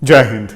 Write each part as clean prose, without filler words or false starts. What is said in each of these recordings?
जय हिंद।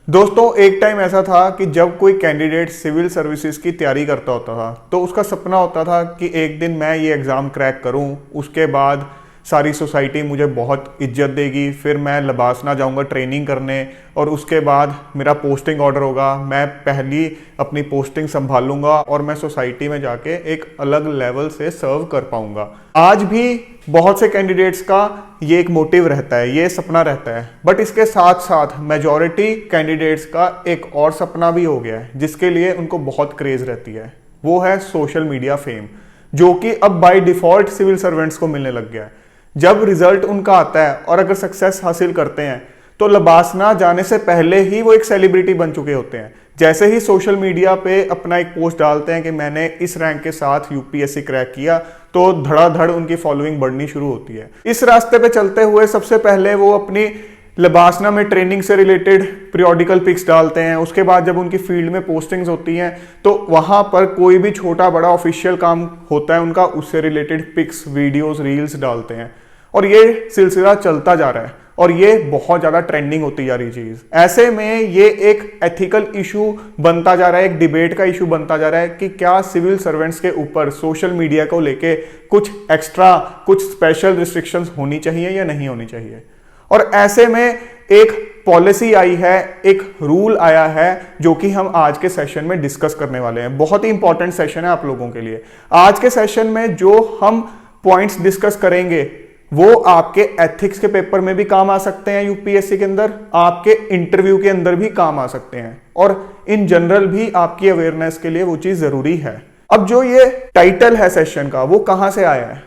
दोस्तों, एक टाइम ऐसा था कि जब कोई कैंडिडेट सिविल सर्विसेज की तैयारी करता होता था तो उसका सपना होता था कि एक दिन मैं ये एग्ज़ाम क्रैक करूं, उसके बाद सारी सोसाइटी मुझे बहुत इज्जत देगी, फिर मैं लबासना जाऊंगा ट्रेनिंग करने और उसके बाद मेरा पोस्टिंग ऑर्डर होगा, मैं पहली अपनी पोस्टिंग संभालूंगा और मैं सोसाइटी में जाके एक अलग लेवल से सर्व कर पाऊंगा। आज भी बहुत से कैंडिडेट्स का ये एक मोटिव रहता है, ये सपना रहता है, बट इसके साथ साथ मेजॉरिटी कैंडिडेट्स का एक और सपना भी हो गया है जिसके लिए उनको बहुत क्रेज रहती है। वो है सोशल मीडिया फेम, जो कि अब बाय डिफॉल्ट सिविल सर्वेंट्स को मिलने लग गया है। जब रिजल्ट उनका आता है और अगर सक्सेस हासिल करते हैं तो लबासना जाने से पहले ही वो एक सेलिब्रिटी बन चुके होते हैं। जैसे ही सोशल मीडिया पे अपना एक पोस्ट डालते हैं कि मैंने इस रैंक के साथ यूपीएससी क्रैक किया, तो धड़ाधड़ उनकी फॉलोइंग बढ़नी शुरू होती है। इस रास्ते पे चलते हुए सबसे पहले वो अपनी लबासना में ट्रेनिंग से रिलेटेड पीरियोडिकल पिक्स डालते हैं। उसके बाद जब उनकी फील्ड में पोस्टिंग्स होती हैं तो वहां पर कोई भी छोटा बड़ा ऑफिशियल काम होता है उनका, उससे रिलेटेड पिक्स, वीडियोस, रील्स डालते हैं और ये सिलसिला चलता जा रहा है और ये बहुत ज्यादा ट्रेंडिंग होती जा रही चीज। ऐसे में ये एक एथिकल इशू बनता जा रहा है, एक डिबेट का इशू बनता जा रहा है कि क्या सिविल सर्वेंट्स के ऊपर सोशल मीडिया को लेके कुछ एक्स्ट्रा, कुछ स्पेशल रिस्ट्रिक्शंस होनी चाहिए या नहीं होनी चाहिए। और ऐसे में एक पॉलिसी आई है, एक रूल आया है जो कि हम आज के सेशन में डिस्कस करने वाले हैं। बहुत ही इंपॉर्टेंट सेशन है आप लोगों के लिए। आज के सेशन में जो हम पॉइंट्स डिस्कस करेंगे वो आपके एथिक्स के पेपर में भी काम आ सकते हैं, यूपीएससी के अंदर, आपके इंटरव्यू के अंदर भी काम आ सकते हैं और इन जनरल भी आपकी अवेयरनेस के लिए वो चीज जरूरी है। अब जो ये टाइटल है सेशन का, वो कहां से आया है?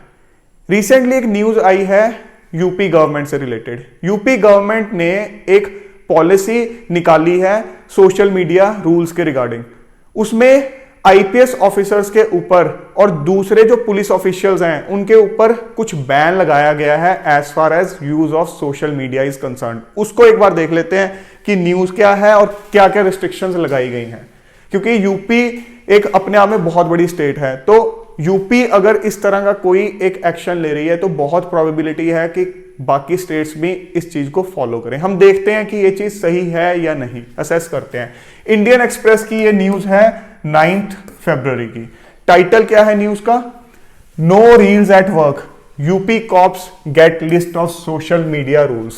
रिसेंटली एक न्यूज आई है यूपी गवर्नमेंट से रिलेटेड। यूपी गवर्नमेंट ने एक पॉलिसी निकाली है सोशल मीडिया रूल्स के रिगार्डिंग। उसमें आईपीएस ऑफिसर्स के ऊपर और दूसरे जो पुलिस ऑफिशियल्स हैं उनके ऊपर कुछ बैन लगाया गया है as far as use of social media is concern. उसको एक बार देख लेते हैं कि न्यूज क्या है और क्या क्या रिस्ट्रिक्शंस लगाई गई हैं, क्योंकि यूपी एक अपने आप में बहुत बड़ी स्टेट है। तो यूपी अगर इस तरह का कोई एक एक्शन ले रही है तो बहुत प्रोबेबिलिटी है कि बाकी स्टेट्स भी इस चीज को फॉलो करें। हम देखते हैं कि ये चीज सही है या नहीं, असेस करते हैं। इंडियन एक्सप्रेस की ये न्यूज है 9 फरवरी की। टाइटल क्या है न्यूज का? No reels at work, UP cops get list of social media rules.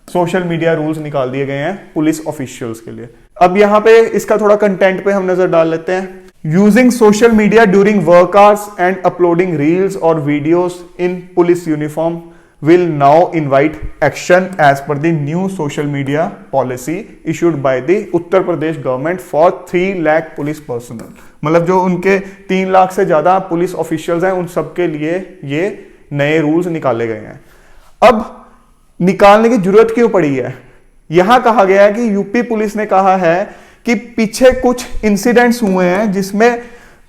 Social media rules निकाल दिए गए हैं पुलिस ऑफिशियल्स के लिए। अब यहां पे इसका थोड़ा कंटेंट पे हम नजर डाल लेते हैं। Using social media during work hours and uploading reels और videos in police uniform will now invite action as per the new social media policy issued by the Uttar Pradesh government for 3 lakh police personal. मतलब जो उनके 3 लाख से ज्यादा police officials हैं उन सबके लिए ये नए रूल्स निकाले गए हैं। अब निकालने की जरूरत क्यों पड़ी है? यहां कहा गया है कि यूपी पुलिस ने कहा है कि पीछे कुछ इंसिडेंट्स हुए हैं जिसमें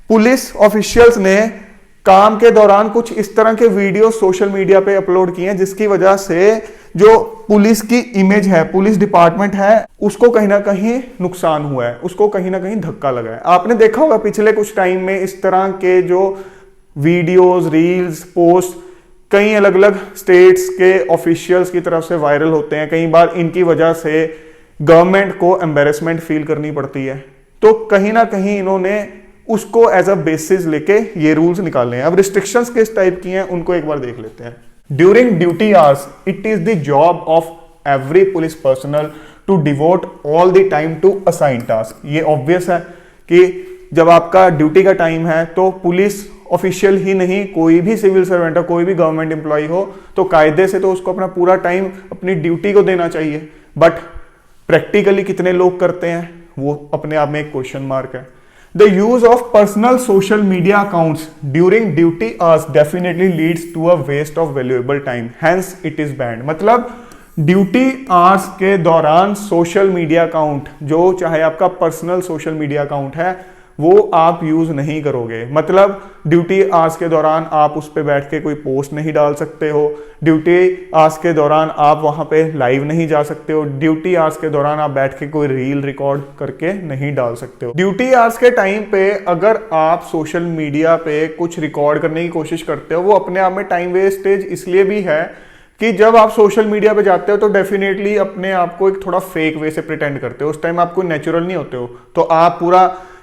पुलिस ऑफिशियल्स ने काम के दौरान कुछ इस तरह के वीडियो सोशल मीडिया पे अपलोड किए हैं जिसकी वजह से जो पुलिस की इमेज है, पुलिस डिपार्टमेंट है, उसको कहीं ना कहीं नुकसान हुआ है, उसको कहीं ना कहीं धक्का लगा है। आपने देखा होगा पिछले कुछ टाइम में इस तरह के जो वीडियोस, रील्स, पोस्ट कई अलग अलग स्टेट्स के ऑफिशियल्स की तरफ से वायरल होते हैं। कई बार इनकी वजह से गवर्नमेंट को एम्बेरसमेंट फील करनी पड़ती है। तो कहीं ना कहीं इन्होंने उसको एज अ बेसिस लेके ये रूल्स निकाले हैं। अब रिस्ट्रिक्शंस किस टाइप की हैं उनको एक बार देख लेते हैं। During duty hours it is the job of every police personnel to devote all the time to assign task. ये ऑब्वियस है कि जब आपका ड्यूटी का टाइम है तो पुलिस ऑफिशियल ही नहीं, कोई भी सिविल सर्वेंट हो, कोई भी गवर्नमेंट एम्प्लॉय हो तो कायदे से तो उसको अपना पूरा टाइम अपनी ड्यूटी को देना चाहिए। बट प्रैक्टिकली कितने लोग करते हैं वो अपने आप में एक क्वेश्चन मार्क है। The use of personal social media accounts during duty hours definitely leads to a waste of valuable time. Hence, it is banned. मतलब ड्यूटी आवर्स के दौरान सोशल मीडिया अकाउंट, जो चाहे आपका पर्सनल सोशल मीडिया अकाउंट है, वो आप use नहीं करोगे। मतलब ड्यूटी आवर्स के दौरान आप उस पर बैठ के कोई पोस्ट नहीं डाल सकते हो, ड्यूटी आवर्स के दौरान आप वहां पे लाइव नहीं जा सकते हो, ड्यूटी आवर्स के दौरान आप बैठ के कोई रील रिकॉर्ड करके नहीं डाल सकते हो। ड्यूटी आवर्स के टाइम पे अगर आप सोशल मीडिया पे कुछ रिकॉर्ड करने की कोशिश करते हो, वो अपने आप में टाइम वेस्टेज इसलिए भी है कि जब आप सोशल मीडिया पे जाते हो तो डेफिनेटली अपने आप को एक थोड़ा फेक वे से प्रिटेंड करते हो, उस टाइम आप कोई नेचुरल नहीं होते हो। तो आप पूरा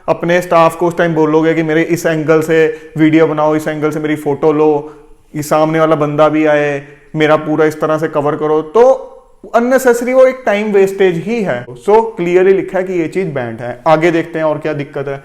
अपने स्टाफ को उस टाइम बोलोगे कि मेरे इस एंगल से वीडियो बनाओ, इस एंगल से मेरी फोटो लो, ये सामने वाला बंदा भी आए, मेरा पूरा इस तरह से कवर करो, तो अननेसेसरी वो एक टाइम वेस्टेज ही है। सो क्लियरली लिखा है कि ये चीज बैंड है। आगे देखते हैं और क्या दिक्कत है।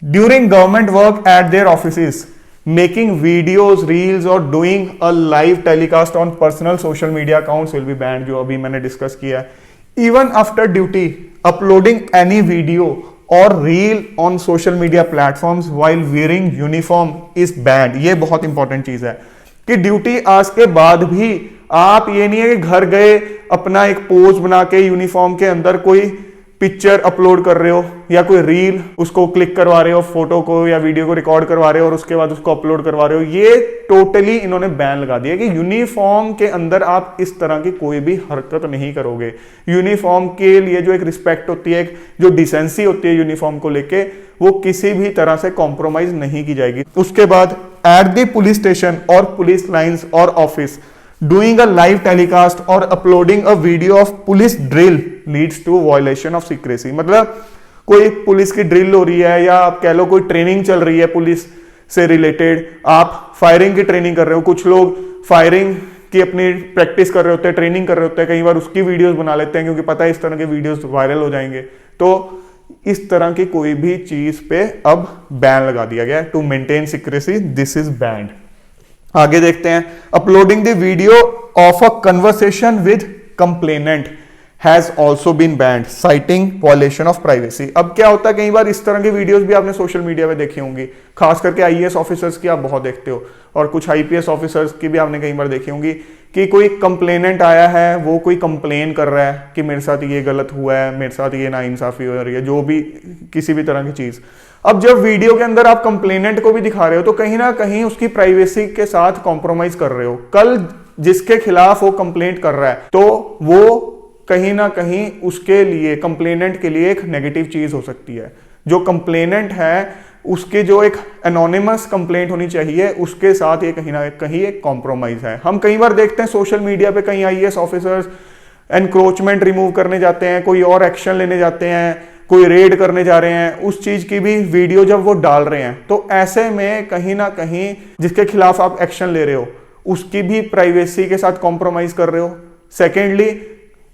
During government work at there offices, making videos, reels or doing a live telecast on personal social media accounts will be banned, जो अभी मैंने डिस्कस किया है। Even after duty, uploading any video or reel on social media platforms while wearing uniform is banned। ये बहुत important चीज है कि ड्यूटी आज के बाद भी आप ये नहीं है कि घर गए अपना एक पोज बना के यूनिफॉर्म के अंदर कोई पिक्चर अपलोड कर रहे हो या कोई रील उसको क्लिक करवा रहे हो, फोटो को या वीडियो को रिकॉर्ड करवा रहे हो और उसके बाद उसको अपलोड करवा रहे हो। ये टोटली इन्होंने बैन लगा दिया कि यूनिफॉर्म के अंदर आप इस तरह की कोई भी हरकत नहीं करोगे। यूनिफॉर्म के लिए जो एक रिस्पेक्ट होती है, एक जो डिसेंसी होती है यूनिफॉर्म को लेके, वो किसी भी तरह से कॉम्प्रोमाइज नहीं की जाएगी। उसके बाद एट द पुलिस स्टेशन और पुलिस लाइन्स और office, doing a live telecast or uploading a video of police drill leads to violation of secrecy। मतलब कोई पुलिस की ड्रिल हो रही है या आप कह लो कोई ट्रेनिंग चल रही है पुलिस से रिलेटेड, आप फायरिंग की ट्रेनिंग कर रहे हो, कुछ लोग फायरिंग की अपनी प्रैक्टिस कर रहे होते हैं, ट्रेनिंग कर रहे होते हैं, कई बार उसकी वीडियोस बना लेते हैं क्योंकि पता है इस तरह के वीडियोस वायरल हो जाएंगे। तो इस तरह की कोई भी चीज पे अब बैन लगा दिया गया है। To maintain secrecy this is banned. आगे देखते हैं। Uploading the video of a conversation with complainant has also been banned citing violation of privacy. अब क्या होता है, कई बार इस तरह की वीडियोस भी आपने सोशल मीडिया पे देखी होंगी, खास करके आईएएस ऑफिसर्स की आप बहुत देखते हो और कुछ आईपीएस ऑफिसर्स की भी आपने कई बार देखी होंगी कि कोई कंप्लेनेंट आया है, वो कोई कंप्लेन कर रहा है कि मेरे साथ ये गलत हुआ है, मेरे साथ ये नाइंसाफी हो रही है, जो भी किसी भी तरह की चीज। अब जब वीडियो के अंदर आप कंप्लेनेंट को भी दिखा रहे हो तो कहीं ना कहीं उसकी प्राइवेसी के साथ कॉम्प्रोमाइज कर रहे हो। कल जिसके खिलाफ वो कंप्लेंट कर रहा है तो वो कहीं ना कहीं उसके लिए, कंप्लेनेंट के लिए एक नेगेटिव चीज हो सकती है। जो कंप्लेनेंट है उसके जो एक एनोनिमस कंप्लेंट होनी चाहिए उसके साथ ये कहीं ना कहीं एक कॉम्प्रोमाइज है। हम कई बार देखते हैं सोशल मीडिया पे कई आईएएस ऑफिसर्स एनक्रोचमेंट रिमूव करने जाते हैं, कोई और एक्शन लेने जाते हैं, कोई रेड करने जा रहे हैं, उस चीज की भी वीडियो जब वो डाल रहे हैं तो ऐसे में कहीं ना कहीं जिसके खिलाफ आप एक्शन ले रहे हो उसकी भी प्राइवेसी के साथ कॉम्प्रोमाइज कर रहे हो। सेकेंडली,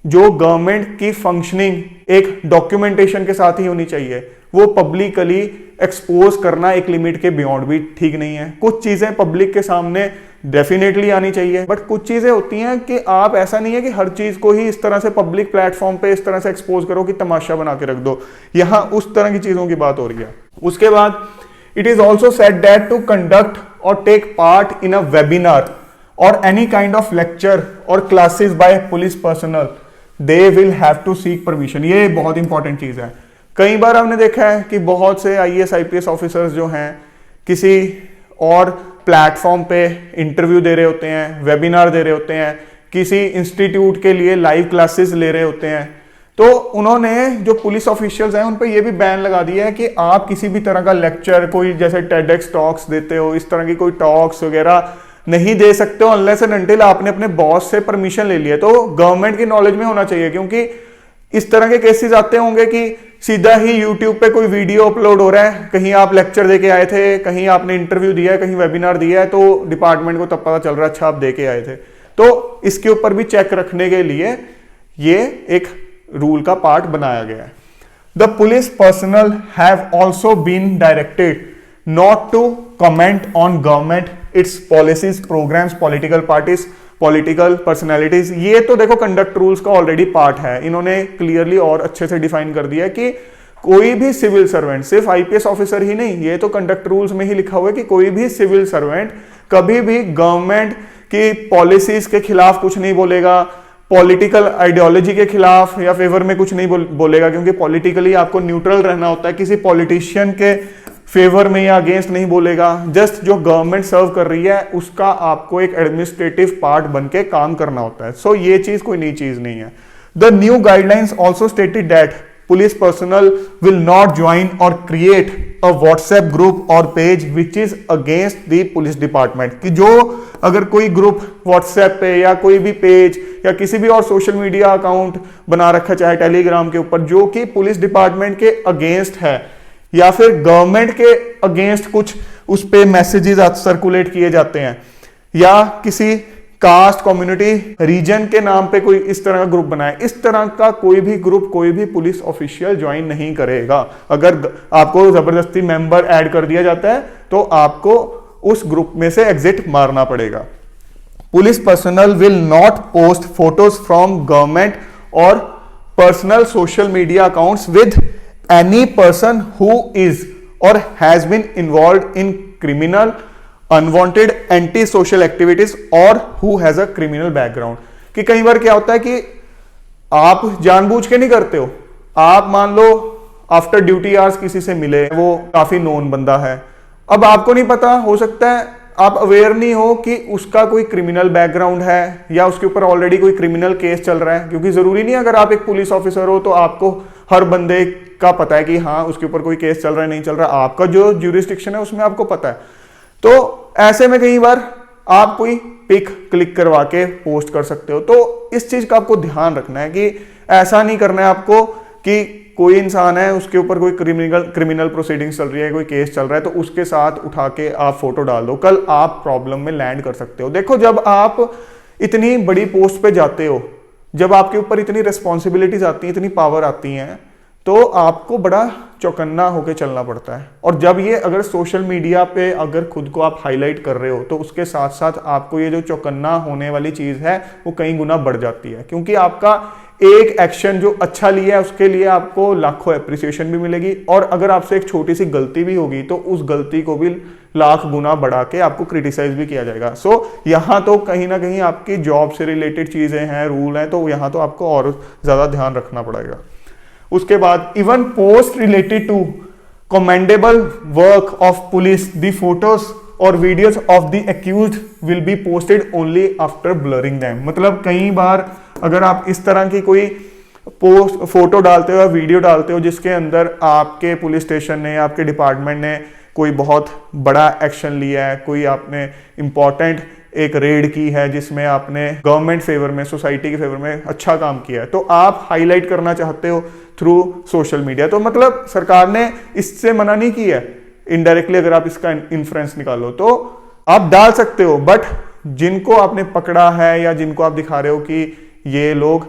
जो गवर्नमेंट की फंक्शनिंग एक डॉक्यूमेंटेशन के साथ ही होनी चाहिए, वो पब्लिकली एक्सपोज करना एक लिमिट के बियॉन्ड भी ठीक नहीं है। कुछ चीजें पब्लिक के सामने डेफिनेटली आनी चाहिए, बट कुछ चीजें होती हैं कि आप, ऐसा नहीं है कि हर चीज को ही इस तरह से पब्लिक प्लेटफॉर्म पे इस तरह से एक्सपोज करो कि तमाशा बना के रख दो। यहां उस तरह की चीजों की बात हो रही है। उसके बाद it is also said that to conduct और take part in a webinar और एनी काइंड ऑफ लेक्चर और classes by police personnel, they will have to seek permission. ये बहुत इंपॉर्टेंट चीज है। कई बार हमने देखा है कि बहुत से आईएएस आईपीएस ऑफिसर्स जो हैं किसी और प्लेटफॉर्म पे इंटरव्यू दे रहे होते हैं, वेबिनार दे रहे होते हैं, किसी इंस्टीट्यूट के लिए लाइव क्लासेस ले रहे होते हैं, तो उन्होंने जो पुलिस ऑफिशियल्स हैं उन पे ये भी बैन लगा दिया है कि आप किसी भी तरह का लेक्चर, कोई जैसे टेडेक्स टॉक्स देते हो, इस तरह की कोई टॉक्स वगैरह नहीं दे सकते हो अनलेस एंड अनटिल आपने अपने बॉस से परमिशन ले लिया। तो गवर्नमेंट की नॉलेज में होना चाहिए, क्योंकि इस तरह के केसेस आते होंगे कि सीधा ही यूट्यूब पे कोई वीडियो अपलोड हो रहा है, कहीं आप लेक्चर देके आए थे, कहीं आपने इंटरव्यू दिया है, कहीं वेबिनार दिया है, तो डिपार्टमेंट को तब पता चल रहा है अच्छा आप देके आए थे। तो इसके ऊपर भी चेक रखने के लिए ये एक रूल का पार्ट बनाया गया है। The police personnel have also been directed not to comment on government, its policies, programmes, political parties, political personalities. ये तो देखो कंडक्ट रूल्स का ऑलरेडी पार्ट है, इन्होंने क्लियरली और अच्छे से डिफाइन कर दिया कि कोई भी सिविल सर्वेंट, सिर्फ आईपीएस ऑफिसर ही नहीं, ये तो कंडक्ट रूल्स में ही लिखा हुआ है कि कोई भी सिविल सर्वेंट कभी भी गवर्नमेंट की पॉलिसीज के खिलाफ कुछ नहीं बोलेगा, पॉलिटिकल आइडियोलॉजी के खिलाफ या फेवर में कुछ नहीं बोलेगा, क्योंकि पॉलिटिकली आपको न्यूट्रल रहना होता है, किसी पॉलिटिशियन के फेवर में या अगेंस्ट नहीं बोलेगा। जस्ट जो गवर्नमेंट सर्व कर रही है उसका आपको एक एडमिनिस्ट्रेटिव पार्ट बन के काम करना होता है। सो ये चीज कोई नई चीज नहीं है। The new guidelines also stated that police personnel will not join और क्रिएट अ व्हाट्सएप ग्रुप और page which is against the police department, कि जो अगर कोई ग्रुप व्हाट्सएप पे या कोई भी पेज या किसी भी और सोशल मीडिया अकाउंट बना रखा चाहे टेलीग्राम के ऊपर जो कि पुलिस डिपार्टमेंट के अगेंस्ट है या फिर गवर्नमेंट के अगेंस्ट कुछ उस पे मैसेजेस सर्कुलेट किए जाते हैं, या किसी कास्ट कम्युनिटी रीजन के नाम पे कोई इस तरह का ग्रुप बनाए, इस तरह का कोई भी ग्रुप कोई भी पुलिस ऑफिशियल ज्वाइन नहीं करेगा। अगर आपको जबरदस्ती मेंबर ऐड कर दिया जाता है तो आपको उस ग्रुप में से एग्जिट मारना पड़ेगा। Police personnel will not post photos from government और personal social media accounts with any person who is और has been involve in criminal unwanted anti social activities और who has a criminal background. कि कई बार क्या होता है कि आप जानबूझ के नहीं करते हो, आप मान लो आफ्टर ड्यूटी आवर्स किसी से मिले, वो काफी नोन बंदा है, अब आपको नहीं पता, हो सकता है आप अवेयर नहीं हो कि उसका कोई क्रिमिनल बैकग्राउंड है या उसके ऊपर ऑलरेडी कोई क्रिमिनल केस चल रहा है, क्योंकि जरूरी नहीं अगर आप एक पुलिस ऑफिसर हो तो आपको हर बंदे का पता है कि हाँ उसके ऊपर कोई केस चल रहा है नहीं चल रहा, आपका जो ज्यूरिसडिक्शन है उसमें आपको पता है। तो ऐसे में कई बार आप कोई पिक क्लिक करवा के पोस्ट कर सकते हो। तो इस चीज का आपको ध्यान रखना है कि ऐसा नहीं करना है आपको कि कोई इंसान है उसके ऊपर कोई क्रिमिनल प्रोसीडिंग्स चल रही है, कोई केस चल रहा है तो उसके साथ उठा के आप फोटो डाल दो, कल आप प्रॉब्लम में लैंड कर सकते हो। देखो जब आप इतनी बड़ी पोस्ट पे जाते हो, जब आपके ऊपर इतनी रिस्पॉन्सिबिलिटीज आती हैं, इतनी पावर आती हैं, तो आपको बड़ा चौकन्ना होकर चलना पड़ता है। और जब ये अगर सोशल मीडिया पे अगर खुद को आप हाईलाइट कर रहे हो तो उसके साथ साथ आपको ये जो चौकन्ना होने वाली चीज है वो कई गुना बढ़ जाती है, क्योंकि आपका एक एक्शन जो अच्छा लिया है उसके लिए आपको लाखों एप्रिसिएशन भी मिलेगी, और अगर आपसे एक छोटी सी गलती भी होगी तो उस गलती को भी लाख गुना बढ़ा के आपको क्रिटिसाइज भी किया जाएगा। सो यहाँ तो कहीं ना कहीं आपकी जॉब से रिलेटेड चीजें हैं, रूल हैं, तो यहाँ तो आपको और ज्यादा ध्यान रखना पड़ेगा। उसके बाद even post related to commendable work of police, the photos और videos of the accused will be posted only after blurring them. मतलब कई बार अगर आप इस तरह की कोई पोस्ट फोटो डालते हो या वीडियो डालते हो जिसके अंदर आपके पुलिस स्टेशन ने, आपके डिपार्टमेंट ने कोई बहुत बड़ा एक्शन लिया है, कोई आपने इंपॉर्टेंट एक रेड की है जिसमें आपने गवर्नमेंट फेवर में, सोसाइटी के फेवर में अच्छा काम किया है, तो आप हाईलाइट करना चाहते हो थ्रू सोशल मीडिया, तो मतलब सरकार ने इससे मना नहीं किया है। इनडायरेक्टली अगर आप इसका इन्फ्लुएंस निकालो तो आप डाल सकते हो, बट जिनको आपने पकड़ा है या जिनको आप दिखा रहे हो कि ये लोग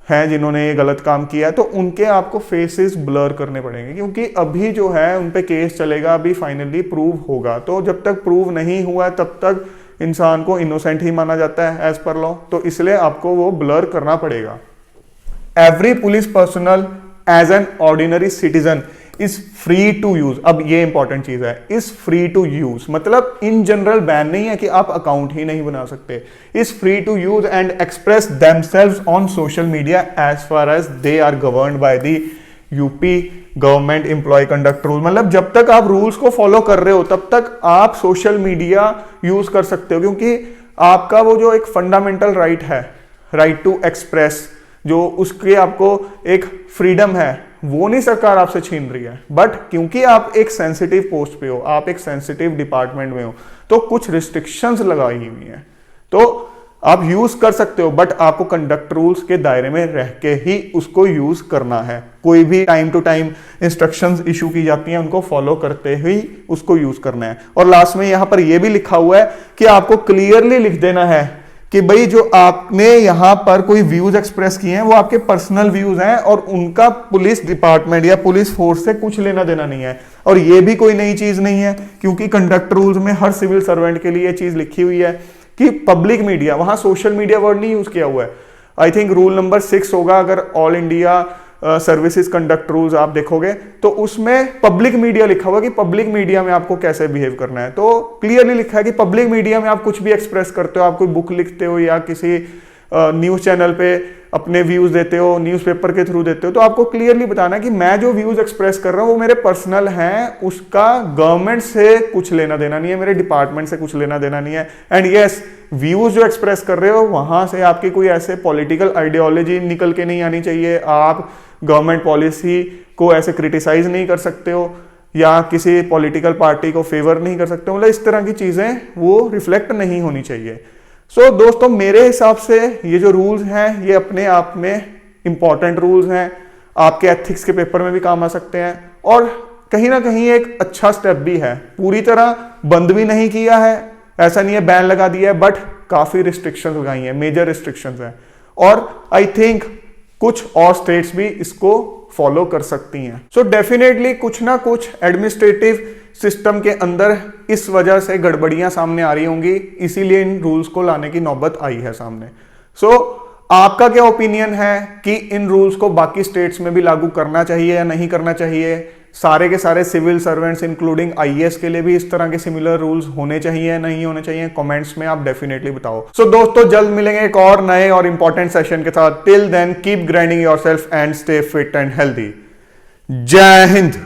हैं जिन्होंने ये गलत काम किया है, तो उनके आपको फेसेस ब्लर करने पड़ेंगे, क्योंकि अभी जो है उन पे केस चलेगा, अभी फाइनली प्रूव होगा। तो जब तक प्रूव नहीं हुआ तब तक इंसान को इनोसेंट ही माना जाता है एज पर लॉ, तो इसलिए आपको वो ब्लर करना पड़ेगा। Every police personnel as an ordinary citizen is free to use, अब ये इंपॉर्टेंट चीज है, इज फ्री टू यूज, मतलब इन जनरल बैन नहीं है कि आप अकाउंट ही नहीं बना सकते, is free to use and express themselves on social media as far as they are governed by the UP government employ conduct rule. मतलब जब तक आप रूल्स को फॉलो कर रहे हो तब तक आप सोशल मीडिया यूज कर सकते हो, क्योंकि आपका वो जो एक फंडामेंटल राइट है, राइट टू एक्सप्रेस, जो उसके आपको एक फ्रीडम है, वो नहीं सरकार आपसे छीन रही है, बट क्योंकि आप एक सेंसिटिव पोस्ट पे हो, आप एक सेंसिटिव डिपार्टमेंट में हो, तो कुछ रिस्ट्रिक्शंस लगाई हुई हैं, तो आप यूज कर सकते हो, बट आपको कंडक्ट रूल्स के दायरे में रह के ही उसको यूज करना है। कोई भी time to time instructions issue की जाती हैं, उनको फॉलो करते ही उसको यूज करना है। और लास्ट में यहां पर यह भी लिखा हुआ है कि आपको क्लियरली लिख देना है कि भाई जो आपने यहां पर कोई व्यूज एक्सप्रेस किए हैं वो आपके पर्सनल व्यूज हैं और उनका पुलिस डिपार्टमेंट या पुलिस फोर्स से कुछ लेना देना नहीं है। और ये भी कोई नई चीज नहीं है, क्योंकि कंडक्ट रूल्स में हर सिविल सर्वेंट के लिए चीज लिखी हुई है कि पब्लिक मीडिया, वहां सोशल मीडिया वर्ड नहीं यूज किया हुआ है। आई थिंक रूल नंबर 6 होगा, अगर all India services conduct rules आप देखोगे तो उसमें पब्लिक मीडिया लिखा हुआ कि पब्लिक मीडिया में आपको कैसे बिहेव करना है। तो क्लियरली लिखा है कि पब्लिक मीडिया में आप कुछ भी एक्सप्रेस करते हो, आप कोई बुक लिखते हो या किसी न्यूज चैनल पे अपने व्यूज देते हो, न्यूज़पेपर के थ्रू देते हो, तो आपको क्लियरली बताना है कि मैं जो व्यूज एक्सप्रेस कर रहा हूं वो मेरे पर्सनल हैं, उसका गवर्नमेंट से कुछ लेना देना नहीं है, मेरे डिपार्टमेंट से कुछ लेना देना नहीं है। एंड यस, व्यूज जो एक्सप्रेस कर रहे हो वहां से आपकी कोई ऐसे पॉलिटिकल आइडियोलॉजी निकल के नहीं आनी चाहिए, आप गवर्नमेंट पॉलिसी को ऐसे क्रिटिसाइज नहीं कर सकते हो, या किसी पॉलिटिकल पार्टी को फेवर नहीं कर सकते, मतलब इस तरह की चीजें वो रिफ्लेक्ट नहीं होनी चाहिए। सो दोस्तों मेरे हिसाब से ये जो रूल्स हैं ये अपने आप में इंपॉर्टेंट रूल्स हैं, आपके एथिक्स के पेपर में भी काम आ सकते हैं और कहीं ना कहीं एक अच्छा स्टेप भी है। पूरी तरह बंद भी नहीं किया है, ऐसा नहीं है बैन लगा दिया है, बट काफी रिस्ट्रिक्शंस लगाई हैं, मेजर रिस्ट्रिक्शंस हैं और आई थिंक कुछ और स्टेट्स भी इसको फॉलो कर सकती हैं। सो डेफिनेटली कुछ ना कुछ एडमिनिस्ट्रेटिव सिस्टम के अंदर इस वजह से गड़बड़ियां सामने आ रही होंगी, इसीलिए इन रूल्स को लाने की नौबत आई है सामने। सो आपका क्या ओपिनियन है कि इन रूल्स को बाकी स्टेट्स में भी लागू करना चाहिए या नहीं करना चाहिए? सारे के सारे सिविल सर्वेंट्स इंक्लूडिंग आईएएस के लिए भी इस तरह के सिमिलर रूल्स होने चाहिए या नहीं होने चाहिए? कमेंट्स में आप डेफिनेटली बताओ। सो दोस्तों जल्द मिलेंगे एक और नए और इंपॉर्टेंट सेशन के साथ। Till then keep grinding yourself and stay fit and healthy. जय हिंद।